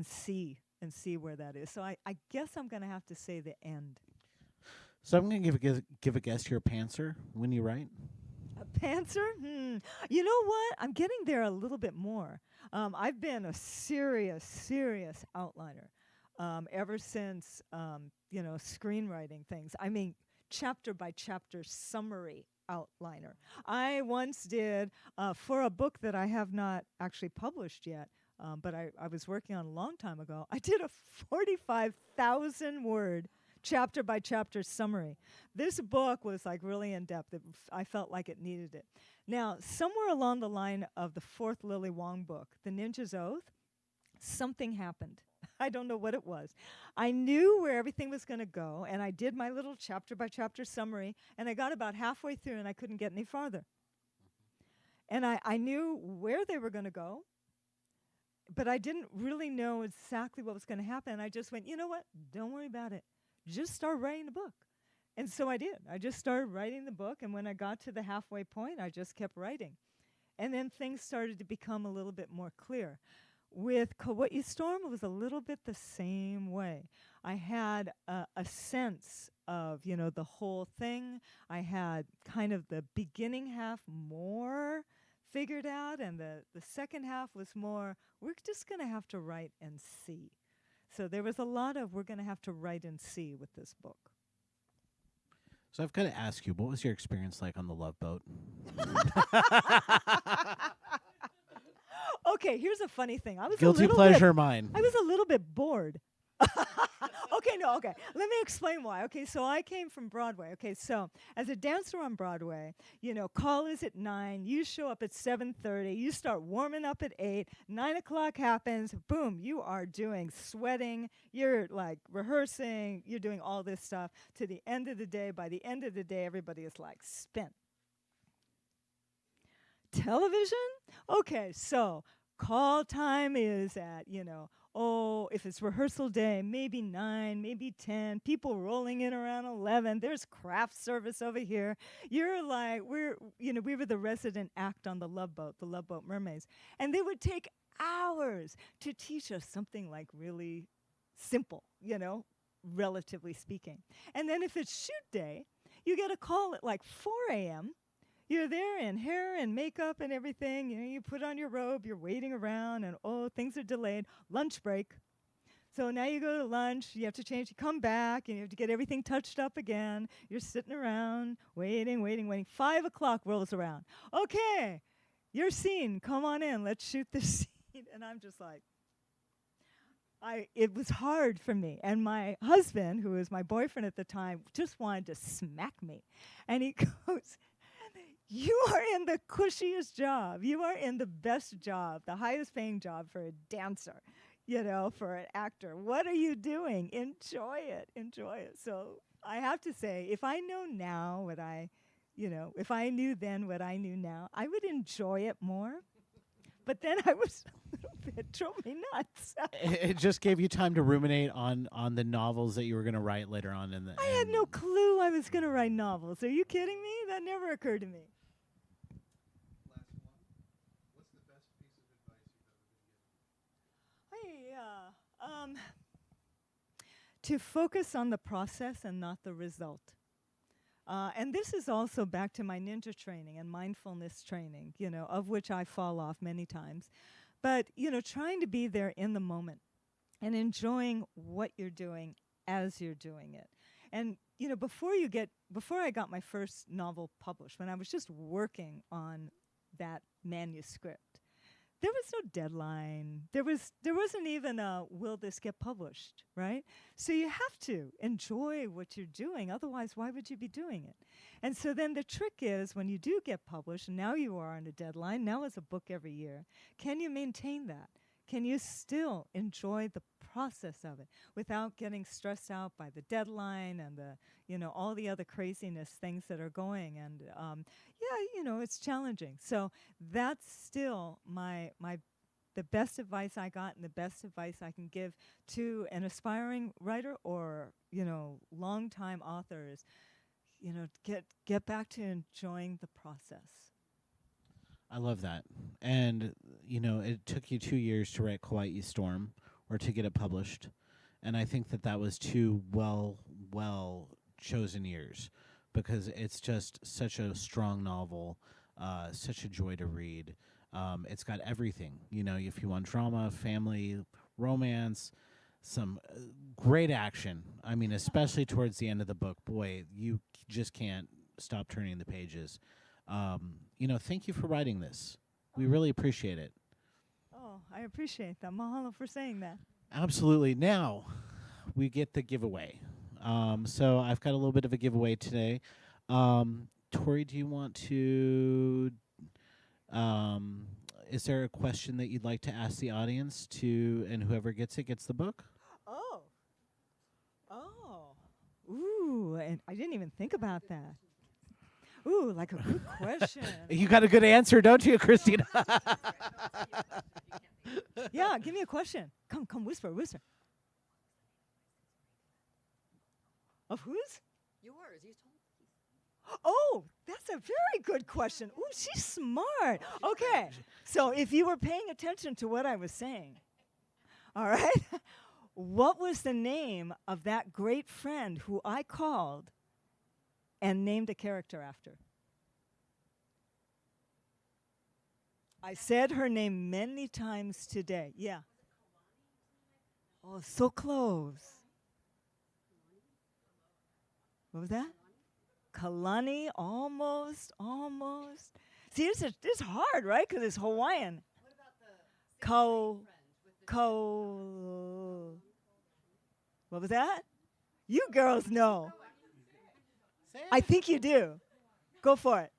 see where that is. So I guess I'm going to have to say the end. So I'm going to give a guess. You're a pantser when you write. A pantser? You know what? I'm getting there a little bit more. I've been a serious outliner. ever since, screenwriting things. I mean, chapter by chapter summary outliner. I once did, for a book that I have not actually published yet, but I was working on a long time ago, I did a 45,000 word chapter by chapter summary. This book was like really in depth. I felt like it needed it. Now, somewhere along the line of the fourth Lily Wong book, The Ninja's Oath, something happened. I don't know what it was. I knew where everything was going to go, and I did my little chapter by chapter summary, and I got about halfway through, and I couldn't get any farther. And I knew where they were going to go, but I didn't really know exactly what was going to happen. And I just went, you know what? Don't worry about it. Just start writing the book. And so I did. I just started writing the book, and when I got to the halfway point, I just kept writing. And then things started to become a little bit more clear. With Kaua'i Storm, it was a little bit the same way. I had a sense of, the whole thing. I had kind of the beginning half more figured out, and the second half was more, we're just going to have to write and see. So there was a lot of, we're going to have to write and see with this book. So I've got to ask you, what was your experience like on the Love Boat? Okay, here's a funny thing. I was Guilty a little pleasure bit, mine. I was a little bit bored. Okay. Let me explain why. Okay, so I came from Broadway. Okay, so as a dancer on Broadway, call is at 9. You show up at 7:30. You start warming up at 8. 9 o'clock happens. Boom, you are sweating. You're like rehearsing. You're doing all this stuff to the end of the day. By the end of the day, everybody is like spent. Television? Okay, so call time is at, if it's rehearsal day, maybe 9, maybe 10, people rolling in around 11. There's craft service over here. You're like, we were the resident act on the Love Boat Mermaids. And they would take hours to teach us something like really simple, relatively speaking. And then if it's shoot day, you get a call at like 4 a.m., you're there in hair and makeup and everything. You put on your robe, you're waiting around, and things are delayed. Lunch break. So now you go to lunch, you have to change, you come back, and you have to get everything touched up again. You're sitting around, waiting. 5 o'clock rolls around. Okay, your scene, come on in, let's shoot this scene. And I'm just like, it was hard for me. And my husband, who was my boyfriend at the time, just wanted to smack me. And he goes, you are in the cushiest job. You are in the best job, the highest paying job for a dancer, for an actor. What are you doing? Enjoy it. So I have to say, if I know now if I knew then what I knew now, I would enjoy it more. But then I was a little bit, drove me nuts. It just gave you time to ruminate on the novels that you were going to write later on. I had no clue I was going to write novels. Are you kidding me? That never occurred to me. Last one. What's the best piece of advice you've ever been given? To focus on the process and not the result. And this is also back to my ninja training and mindfulness training, of which I fall off many times. But, trying to be there in the moment and enjoying what you're doing as you're doing it. And, before I got my first novel published, when I was just working on that manuscript, there was no deadline. There wasn't even a, will this get published, right? So you have to enjoy what you're doing. Otherwise, why would you be doing it? And so then the trick is when you do get published, and now you are on a deadline, now it's a book every year, can you maintain that? Can you still enjoy the process of it without getting stressed out by the deadline and the, all the other craziness things that are going? And it's challenging. So that's still the best advice I got and the best advice I can give to an aspiring writer or, longtime authors. Get back to enjoying the process. I love that. And, it took you 2 years to write Kaua'i Storm or to get it published. And I think that was 2 well chosen years because it's just such a strong novel, such a joy to read. It's got everything, if you want drama, family, romance, some great action. I mean, especially towards the end of the book. Boy, you just can't stop turning the pages. Thank you for writing this. We really appreciate it. Oh, I appreciate that. Mahalo for saying that. Absolutely. Now we get the giveaway. So I've got a little bit of a giveaway today. Tori, do you want to? Is there a question that you'd like to ask the audience and whoever gets it gets the book? Oh. Oh. Ooh, and I didn't even think about that. Ooh, like a good question. You got a good answer, don't you, Christina? Yeah, give me a question. Come, whisper. Of whose? Yours. You told me. Oh, that's a very good question. Ooh, she's smart. Okay, so if you were paying attention to what I was saying, all right, what was the name of that great friend who I called and named a character after? I said her name many times today. Yeah. Oh, so close. What was that? Kalani, almost. See, it's hard, right? Because it's Hawaiian. What about the Ko, friend with the what was that? You girls know. I think you do. Go for it.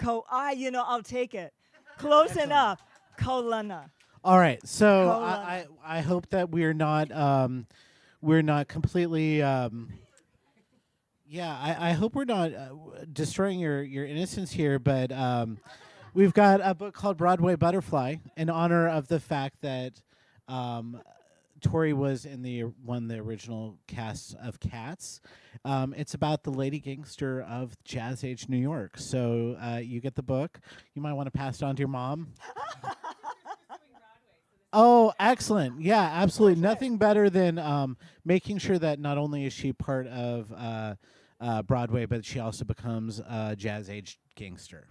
I'll take it. Close enough. Kolana. All right. So Colon. I hope that we're not completely. I hope we're not destroying your innocence here, but we've got a book called Broadway Butterfly in honor of the fact that Tori was in the original cast of Cats. It's about the lady gangster of Jazz Age New York. So you get the book. You might want to pass it on to your mom. Oh, excellent. Yeah, absolutely. Nothing better than making sure that not only is she part of Broadway, but she also becomes a Jazz Age gangster.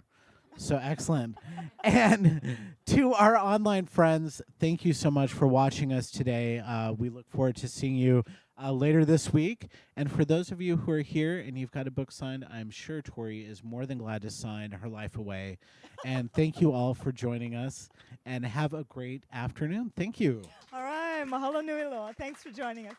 So excellent. And to our online friends, thank you so much for watching us today. We look forward to seeing you later this week. And for those of you who are here and you've got a book signed, I'm sure Tori is more than glad to sign her life away. And thank you all for joining us. And have a great afternoon. Thank you. All right. Mahalo nui loa. Thanks for joining us.